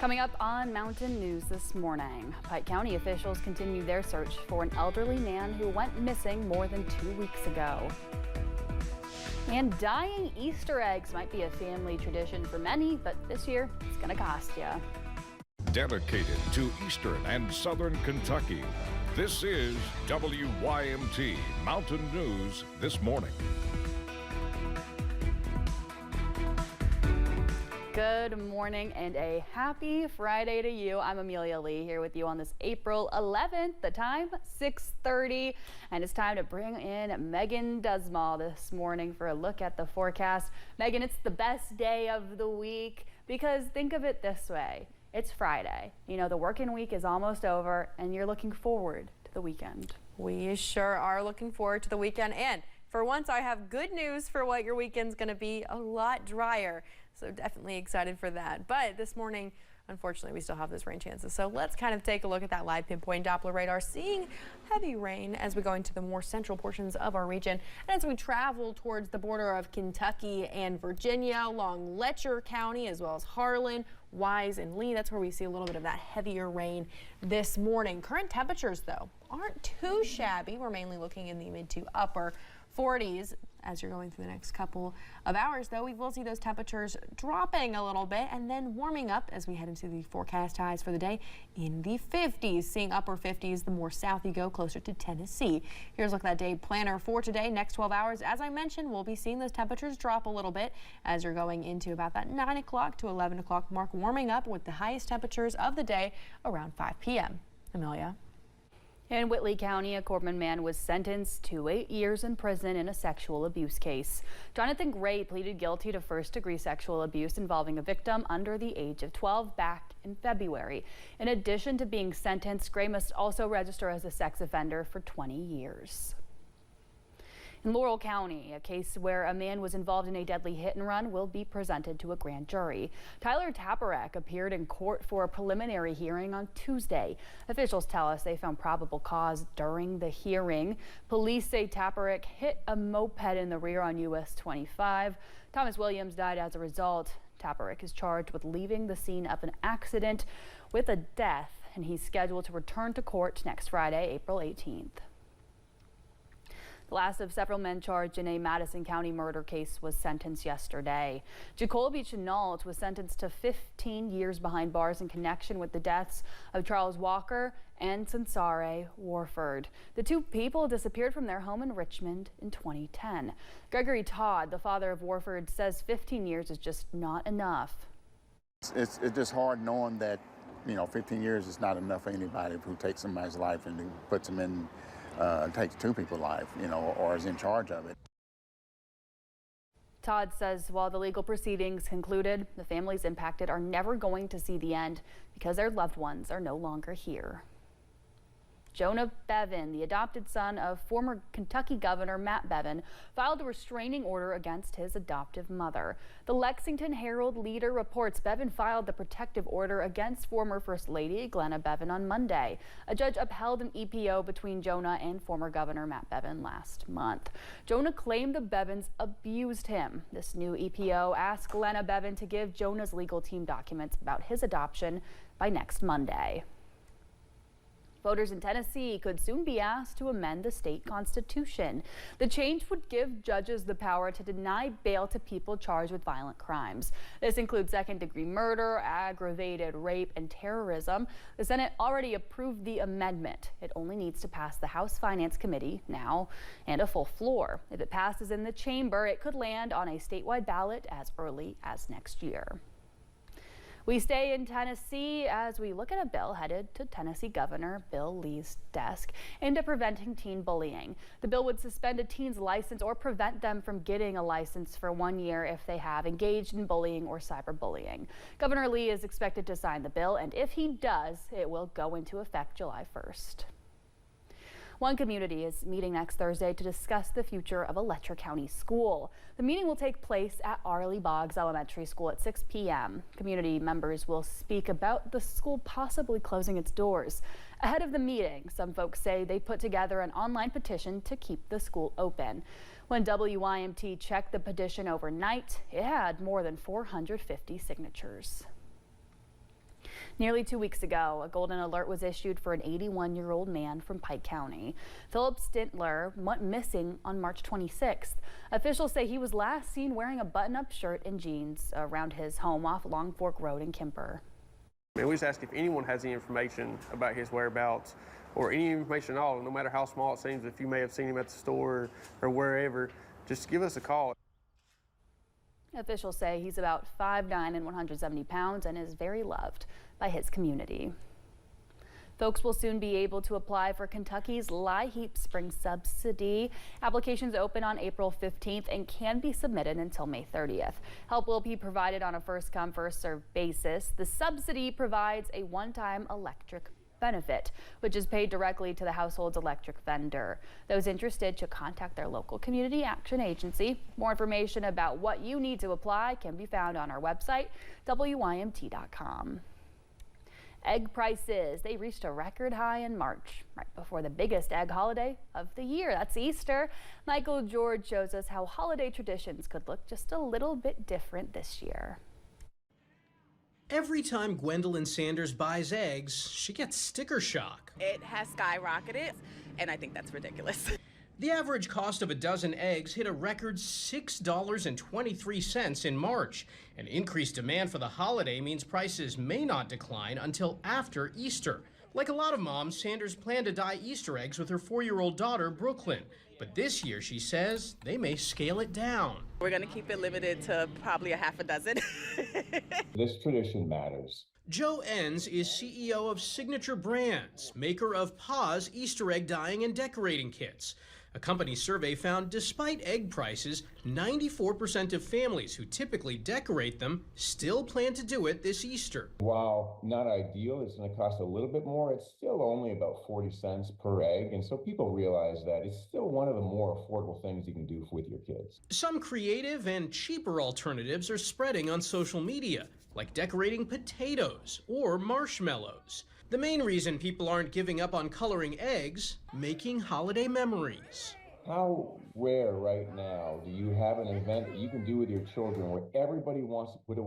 Coming up on Mountain News this morning, Pike County officials continue their search for an elderly man who went missing more than 2 weeks ago. And dyeing Easter eggs might be a family tradition for many, but this year it's going to cost you. Dedicated to Eastern and Southern Kentucky, this is WYMT Mountain News this morning. Good morning and a happy Friday to you. I'm Amelia Lee here with you on this April 11th. The time 6:30, and it's time to bring in Megan Dusmall this morning for a look at the forecast. Megan, it's the best day of the week because think of it this way. It's Friday. You know, the working week is almost over and you're looking forward to the weekend. We sure are looking forward to the weekend, and for once I have good news for what your weekend's going to be: a lot drier. So definitely excited for that. But this morning, unfortunately, we still have those rain chances. So let's kind of take a look at that live pinpoint Doppler radar, seeing heavy rain as we go into the more central portions of our region. And as we travel towards the border of Kentucky and Virginia, along Letcher County, as well as Harlan, Wise, and Lee, that's where we see a little bit of that heavier rain this morning. Current temperatures, though, aren't too shabby. We're mainly looking in the mid to upper 40s. As you're going through the next couple of hours, though, we will see those temperatures dropping a little bit and then warming up as we head into the forecast highs for the day in the 50s, seeing upper 50s the more south you go, closer to Tennessee. Here's a look at that day planner for today. Next 12 hours, as I mentioned, we'll be seeing those temperatures drop a little bit as you're going into about that 9 o'clock to 11 o'clock mark, warming up with the highest temperatures of the day around 5 p.m. Amelia. In Whitley County, a Corbin man was sentenced to 8 years in prison in a sexual abuse case. Jonathan Gray pleaded guilty to first-degree sexual abuse involving a victim under the age of 12 back in February. In addition to being sentenced, Gray must also register as a sex offender for 20 years. In Laurel County, a case where a man was involved in a deadly hit and run will be presented to a grand jury. Tyler Taparek appeared in court for a preliminary hearing on Tuesday. Officials tell us they found probable cause during the hearing. Police say Taparek hit a moped in the rear on US 25. Thomas Williams died as a result. Taparek is charged with leaving the scene of an accident with a death, and he's scheduled to return to court next Friday, April 18th. The last of several men charged in a Madison County murder case was sentenced yesterday. Jacoby Chenault was sentenced to 15 years behind bars in connection with the deaths of Charles Walker and Censare Warford. The two people disappeared from their home in Richmond in 2010. Gregory Todd, the father of Warford, says 15 years is just not enough. It's just hard knowing that, 15 years is not enough for anybody who takes somebody's life and puts them in takes two people's life, or is in charge of it. Todd says while the legal proceedings concluded, the families impacted are never going to see the end because their loved ones are no longer here. Jonah Bevin, the adopted son of former Kentucky Governor Matt Bevin, filed a restraining order against his adoptive mother. The Lexington Herald Leader reports Bevin filed the protective order against former First Lady Glenna Bevin on Monday. A judge upheld an EPO between Jonah and former Governor Matt Bevin last month. Jonah claimed the Bevins abused him. This new EPO asked Glenna Bevin to give Jonah's legal team documents about his adoption by next Monday. Voters in Tennessee could soon be asked to amend the state constitution. The change would give judges the power to deny bail to people charged with violent crimes. This includes second-degree murder, aggravated rape, and terrorism. The Senate already approved the amendment. It only needs to pass the House Finance Committee now and a full floor. If it passes in the chamber, it could land on a statewide ballot as early as next year. We stay in Tennessee as we look at a bill headed to Tennessee Governor Bill Lee's desk into preventing teen bullying. The bill would suspend a teen's license or prevent them from getting a license for 1 year if they have engaged in bullying or cyberbullying. Governor Lee is expected to sign the bill, and if he does, it will go into effect July 1st. One community is meeting next Thursday to discuss the future of a Letcher County school. The meeting will take place at Arley Boggs Elementary School at 6 p.m. Community members will speak about the school possibly closing its doors. Ahead of the meeting, some folks say they put together an online petition to keep the school open. When WYMT checked the petition overnight, it had more than 450 signatures. Nearly 2 weeks ago, a golden alert was issued for an 81-year-old man from Pike County. Philip Stintler went missing on March 26th. Officials say he was last seen wearing a button-up shirt and jeans around his home off Long Fork Road in Kemper. And we just ask if anyone has any information about his whereabouts or any information at all, no matter how small it seems, if you may have seen him at the store or wherever, just give us a call. Officials say he's about 5'9" and 170 pounds and is very loved by his community. Folks will soon be able to apply for Kentucky's LIHEAP Spring Subsidy. Applications open on April 15th and can be submitted until May 30th. Help will be provided on a first-come, first-served basis. The subsidy provides a one-time electric benefit, which is paid directly to the household's electric vendor. Those interested should contact their local community action agency. More information about what you need to apply can be found on our website, WYMT.com. Egg prices, they reached a record high in March, right before the biggest egg holiday of the year. That's Easter. Michael George shows us how holiday traditions could look just a little bit different this year. Every time Gwendolyn Sanders buys eggs, she gets sticker shock. It has skyrocketed, and I think that's ridiculous. The average cost of a dozen eggs hit a record $6.23 in March. An increased demand for the holiday means prices may not decline until after Easter. Like a lot of moms, Sanders planned to dye Easter eggs with her 4-year-old daughter, Brooklyn. But this year, she says, they may scale it down. We're going to keep it limited to probably a half a dozen. This tradition matters. Joe Enns is CEO of Signature Brands, maker of Pa's Easter egg dyeing and decorating kits. A company survey found despite egg prices, 94% of families who typically decorate them still plan to do it this Easter. While not ideal, it's going to cost a little bit more. It's still only about 40 cents per egg. And so people realize that it's still one of the more affordable things you can do with your kids. Some creative and cheaper alternatives are spreading on social media, like decorating potatoes or marshmallows. The main reason people aren't giving up on coloring eggs, making holiday memories. How rare right now do you have an event that you can do with your children where everybody wants to put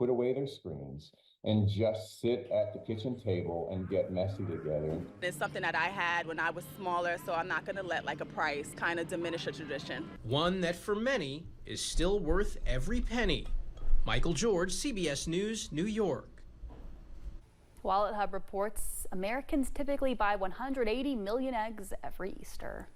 away their screens and just sit at the kitchen table and get messy together? It's something that I had when I was smaller, so I'm not going to let like a price kind of diminish a tradition. One that for many is still worth every penny. Michael George, CBS News, New York. Wallet Hub reports Americans typically buy 180 million eggs every Easter.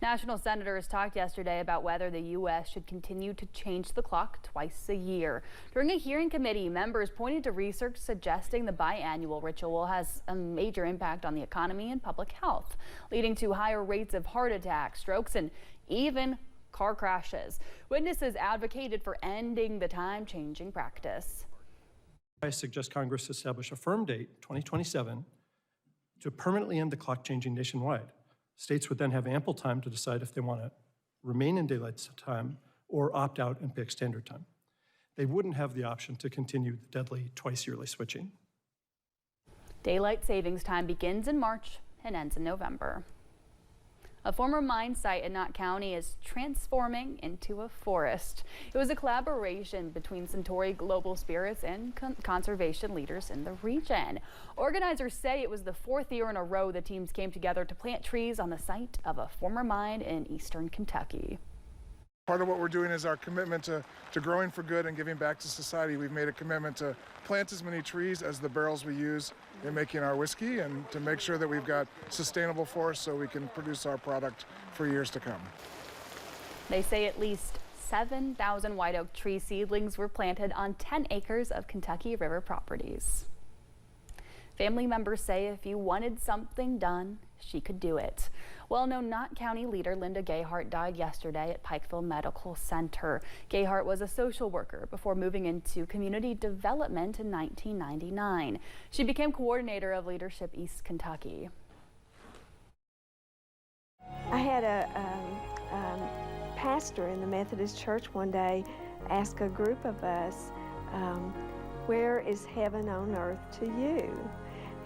National senators talked yesterday about whether the U.S. should continue to change the clock twice a year. During a hearing committee, members pointed to research suggesting the biannual ritual has a major impact on the economy and public health, leading to higher rates of heart attacks, strokes, and even car crashes. Witnesses advocated for ending the time-changing practice. I suggest Congress establish a firm date, 2027, to permanently end the clock changing nationwide. States would then have ample time to decide if they want to remain in daylight time or opt out and pick standard time. They wouldn't have the option to continue the deadly twice-yearly switching. Daylight savings time begins in March and ends in November. A former mine site in Knott County is transforming into a forest. It was a collaboration between Centauri Global Spirits and conservation leaders in the region. Organizers say it was the 4th year in a row the teams came together to plant trees on the site of a former mine in eastern Kentucky. Part of what we're doing is our commitment to growing for good and giving back to society. We've made a commitment to plant as many trees as the barrels we use in making our whiskey and to make sure that we've got sustainable forests so we can produce our product for years to come. They say at least 7,000 white oak tree seedlings were planted on 10 acres of Kentucky River properties. Family members say if you wanted something done, she could do it. Well-known Knott County leader Linda Gayhart died yesterday at Pikeville Medical Center. Gayhart was a social worker before moving into community development in 1999. She became coordinator of Leadership East Kentucky. I had a pastor in the Methodist Church one day ask a group of us, where is heaven on earth to you?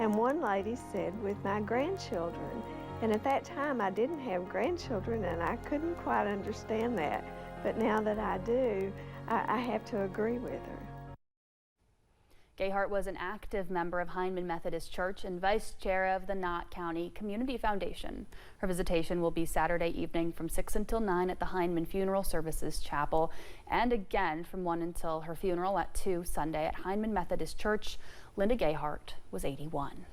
And one lady said, with my grandchildren. And at that time, I didn't have grandchildren, and I couldn't quite understand that. But now that I do, I have to agree with her. Gayhart was an active member of Hindman Methodist Church and vice chair of the Knott County Community Foundation. Her visitation will be Saturday evening from 6 until 9 at the Hindman Funeral Services Chapel, and again from 1 until her funeral at 2 Sunday at Hindman Methodist Church. Linda Gayhart was 81.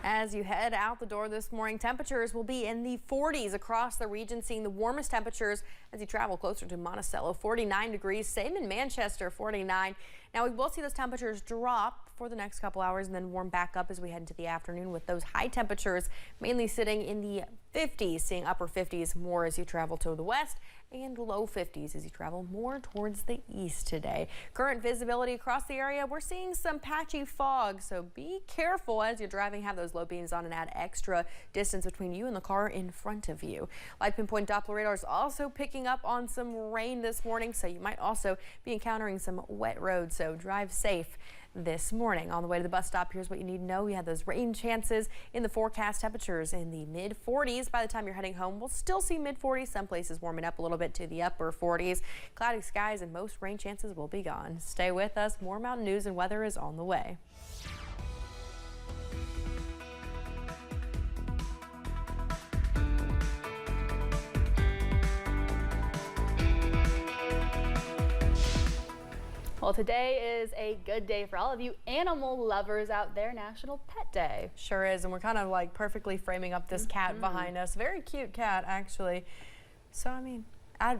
As you head out the door this morning, temperatures will be in the 40s across the region, seeing the warmest temperatures as you travel closer to Monticello, 49 degrees, same in Manchester, 49. Now we will see those temperatures drop for the next couple hours and then warm back up as we head into the afternoon, with those high temperatures mainly sitting in the 50s, seeing upper 50s more as you travel to the west and low 50s as you travel more towards the east today. Current visibility across the area, we're seeing some patchy fog, so be careful as you're driving. Have those low beams on and add extra distance between you and the car in front of you. Live pinpoint Doppler radar is also picking up on some rain this morning, so you might also be encountering some wet roads, so drive safe this morning. On the way to the bus stop, here's what you need to know. We have those rain chances in the forecast. Temperatures in the mid 40s. By the time you're heading home, we'll still see mid 40s. Some places warming up a little bit to the upper 40s. Cloudy skies and most rain chances will be gone. Stay with us. More mountain news and weather is on the way. Well, today is a good day for all of you animal lovers out there, National Pet Day. Sure is, and we're kind of like perfectly framing up this cat behind us. Very cute cat, actually. So, I mean,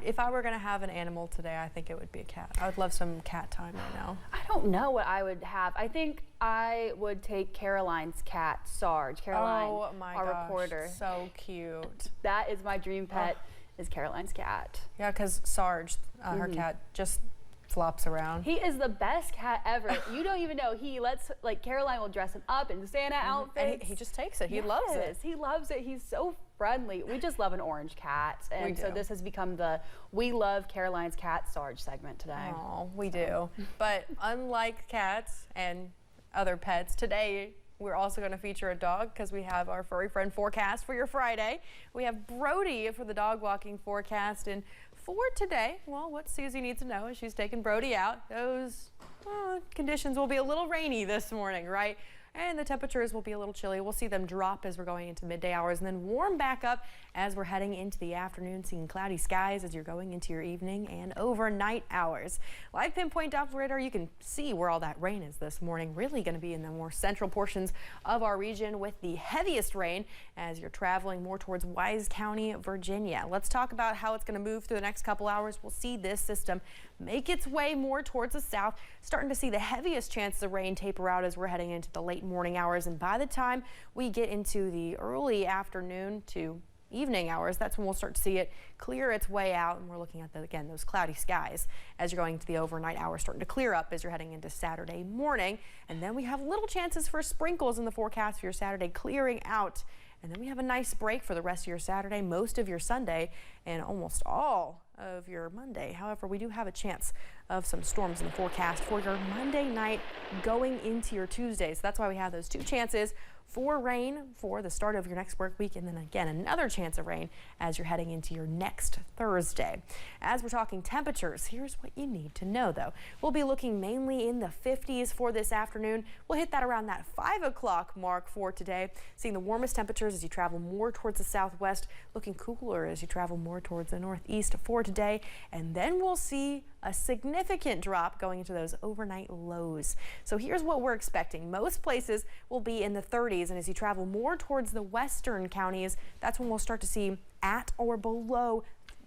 if I were going to have an animal today, I think it would be a cat. I would love some cat time right now. I don't know what I would have. I think I would take Caroline's cat, Sarge. Caroline, oh my our gosh, reporter. So cute. That is my dream pet, is Caroline's cat. Yeah, because Sarge, her cat, just flops around. He is the best cat ever. You don't even know. He lets, like, Caroline will dress him up in Santa outfits. And he just takes it. He loves it. He loves it. He's so friendly. We just love an orange cat. And so this has become the We Love Caroline's Cat Sarge segment today. Oh, we do. But unlike cats and other pets, today we're also going to feature a dog because we have our furry friend forecast for your Friday. We have Brody for the dog walking forecast. And for today, well, what Susie needs to know is she's taking Brody out. Those conditions will be a little rainy this morning, right? And the temperatures will be a little chilly. We'll see them drop as we're going into midday hours and then warm back up as we're heading into the afternoon, seeing cloudy skies as you're going into your evening and overnight hours. Live pinpoint Doppler radar, you can see where all that rain is this morning. Really going to be in the more central portions of our region with the heaviest rain as you're traveling more towards Wise County, Virginia. Let's talk about how it's going to move through the next couple hours. We'll see this system make its way more towards the south, starting to see the heaviest chances of rain taper out as we're heading into the late morning hours. And by the time we get into the early afternoon to evening hours, that's when we'll start to see it clear its way out. And we're looking at, again, those cloudy skies as you're going to the overnight hours, starting to clear up as you're heading into Saturday morning. And then we have little chances for sprinkles in the forecast for your Saturday, clearing out. And then we have a nice break for the rest of your Saturday, most of your Sunday, and almost all of your Monday. However, we do have a chance of some storms in the forecast for your Monday night going into your Tuesday. So that's why we have those two chances for rain for the start of your next work week, and then again another chance of rain as you're heading into your next Thursday. As we're talking temperatures, here's what you need to know though. We'll be looking mainly in the 50s for this afternoon. We'll hit that around that 5 o'clock mark for today, seeing the warmest temperatures as you travel more towards the southwest, looking cooler as you travel more towards the northeast for today, and then we'll see a significant drop going into those overnight lows. So here's what we're expecting. Most places will be in the 30s, and as you travel more towards the western counties, that's when we'll start to see at or below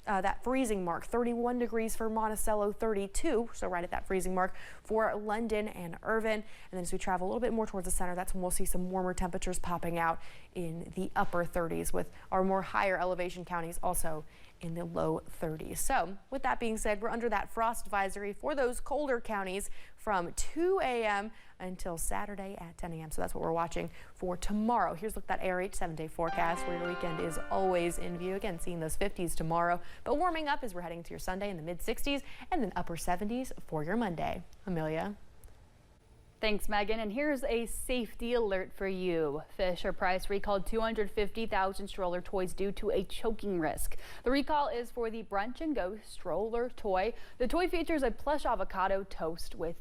that freezing mark. 31 degrees for Monticello, 32, so right at that freezing mark for London and Irvin. And then as we travel a little bit more towards the center, that's when we'll see some warmer temperatures popping out in the upper 30s, with our more higher elevation counties also in the low 30s. So with that being said, we're under that frost advisory for those colder counties from 2 a.m. until Saturday at 10 a.m. So that's what we're watching for tomorrow. Here's a look at that ARH 7-day forecast where your weekend is always in view. Again, seeing those 50s tomorrow, but warming up as we're heading to your Sunday in the mid 60s and then upper 70s for your Monday. Amelia. Thanks, Megan. And here's a safety alert for you. Fisher-Price recalled 250,000 stroller toys due to a choking risk. The recall is for the Brunch and Go stroller toy. The toy features a plush avocado toast with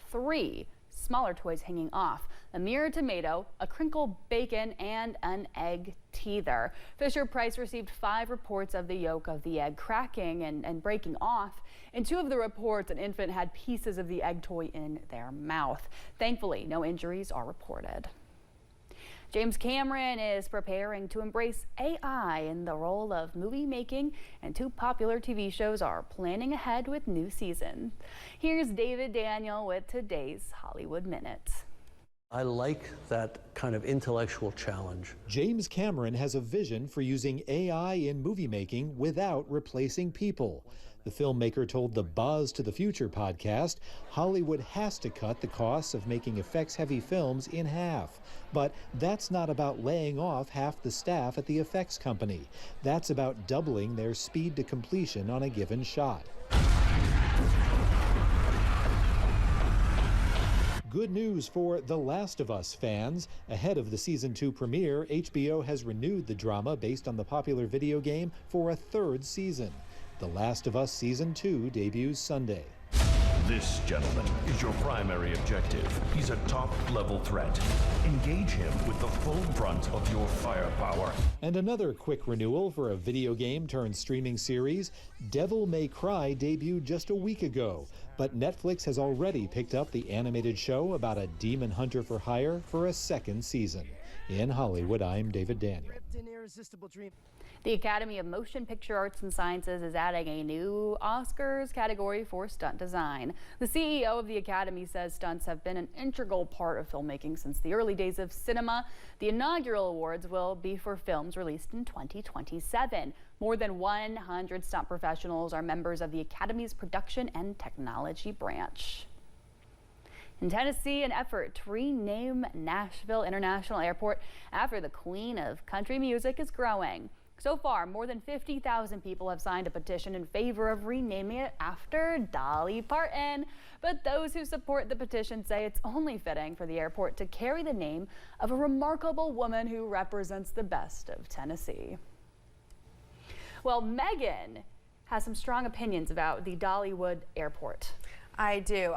3 smaller toys hanging off, a mirror tomato, a crinkled bacon, and an egg teether. Fisher-Price received 5 reports of the yolk of the egg cracking and breaking off. In 2 of the reports, an infant had pieces of the egg toy in their mouth. Thankfully, no injuries are reported. James Cameron is preparing to embrace AI in the role of movie making, and 2 popular TV shows are planning ahead with new seasons. Here's David Daniel with today's Hollywood Minute. I like that kind of intellectual challenge. James Cameron has a vision for using AI in movie making without replacing people. The filmmaker told the Buzz to the Future podcast Hollywood has to cut the costs of making effects-heavy films in half. But that's not about laying off half the staff at the effects company. That's about doubling their speed to completion on a given shot. Good news for The Last of Us fans. Ahead of the season 2 premiere, HBO has renewed the drama based on the popular video game for a 3rd season. The Last of Us Season 2 debuts Sunday. This, gentleman, is your primary objective. He's a top-level threat. Engage him with the full brunt of your firepower. And another quick renewal for a video game turned streaming series. Devil May Cry debuted just a week ago, but Netflix has already picked up the animated show about a demon hunter for hire for a 2nd season. In Hollywood, I'm David Daniel. The Academy of Motion Picture Arts and Sciences is adding a new Oscars category for stunt design. The CEO of the Academy says stunts have been an integral part of filmmaking since the early days of cinema. The inaugural awards will be for films released in 2027. More than 100 stunt professionals are members of the Academy's production and technology branch. In Tennessee, an effort to rename Nashville International Airport after the Queen of Country Music is growing. So far, more than 50,000 people have signed a petition in favor of renaming it after Dolly Parton. But those who support the petition say it's only fitting for the airport to carry the name of a remarkable woman who represents the best of Tennessee. Well, Megan has some strong opinions about the Dollywood Airport. I do.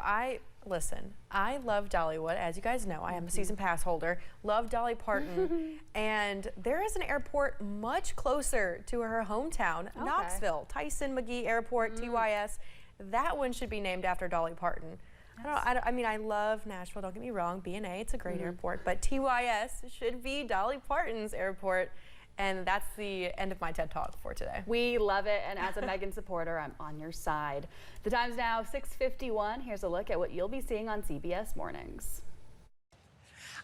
Listen, I love Dollywood. As you guys know, I am a season pass holder. Love Dolly Parton. And there is an airport much closer to her hometown, Knoxville. Tyson McGee Airport, TYS. That one should be named after Dolly Parton. I mean, I love Nashville, don't get me wrong. BNA, it's a great airport. But TYS should be Dolly Parton's airport. And that's the end of my TED Talk for today. We love it, and as a Megan supporter, I'm on your side. The time's now 6:51. Here's a look at what you'll be seeing on CBS Mornings.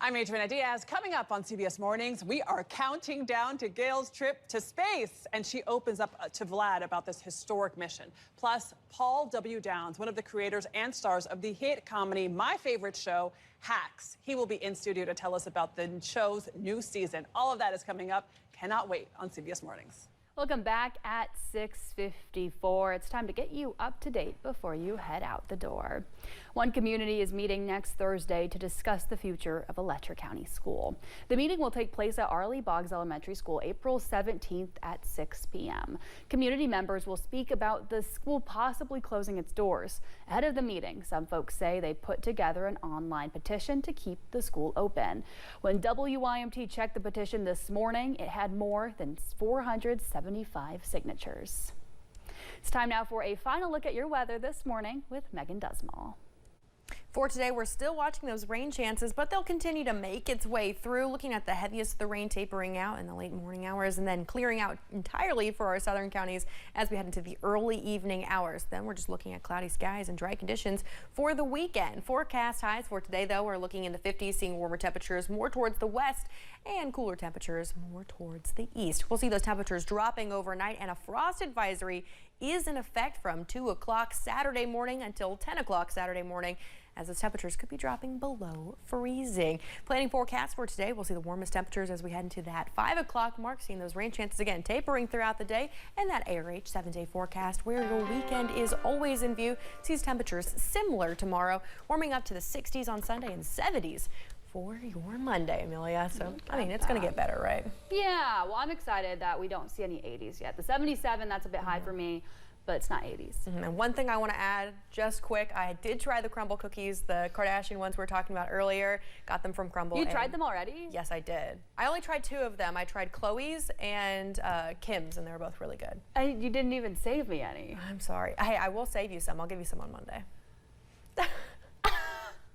I'm Adriana Diaz. Coming up on CBS Mornings, we are counting down to Gail's trip to space, and she opens up to Vlad about this historic mission. Plus, Paul W. Downs, one of the creators and stars of the hit comedy My Favorite Show, Hacks. He will be in studio to tell us about the show's new season. All of that is coming up. Cannot wait on CBS Mornings. Welcome back at 6:54. It's time to get you up to date before you head out the door. One community is meeting next Thursday to discuss the future of a Letcher County school. The meeting will take place at Arley Boggs Elementary School April 17th at 6 p.m. Community members will speak about the school possibly closing its doors. Ahead of the meeting, some folks say they put together an online petition to keep the school open. When WYMT checked the petition this morning, it had more than 475 signatures. It's time now for a final look at your weather this morning with Megan Dusmall. For today, we're still watching those rain chances, but they'll continue to make its way through, looking at the heaviest of the rain tapering out in the late morning hours and then clearing out entirely for our southern counties as we head into the early evening hours. Then we're just looking at cloudy skies and dry conditions for the weekend. Forecast highs for today, though, we're looking in the 50s, seeing warmer temperatures more towards the west and cooler temperatures more towards the east. We'll see those temperatures dropping overnight, and a frost advisory is in effect from 2 o'clock Saturday morning until 10 o'clock Saturday morning, as those temperatures could be dropping below freezing. Planning forecast for today, we'll see the warmest temperatures as we head into that 5 o'clock mark, seeing those rain chances again tapering throughout the day, and that ARH 7-day forecast where your weekend is always in view sees temperatures similar tomorrow, warming up to the 60s on Sunday and 70s for your Monday, Amelia. So, I mean, it's going to get better, right? Yeah, well, I'm excited that we don't see any 80s yet. The 77, that's a bit high for me, but it's not 80s. And one thing I want to add just quick, I did try the crumble cookies, the Kardashian ones we were talking about earlier. Got them from Crumble. You tried them already? Yes, I did. I only tried 2 of them. I tried Chloe's and Kim's, and they were both really good. You didn't even save me any. I'm sorry. Hey, I will save you some. I'll give you some on Monday.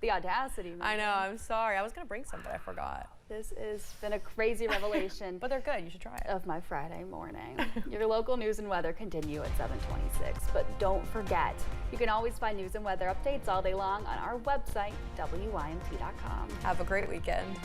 The audacity, man. I know, I'm sorry. I was going to bring some, but I forgot. This has been a crazy revelation. But they're good. You should try it. Of my Friday morning. Your local news and weather continue at 7:26. But don't forget, you can always find news and weather updates all day long on our website, WYMT.com. Have a great weekend.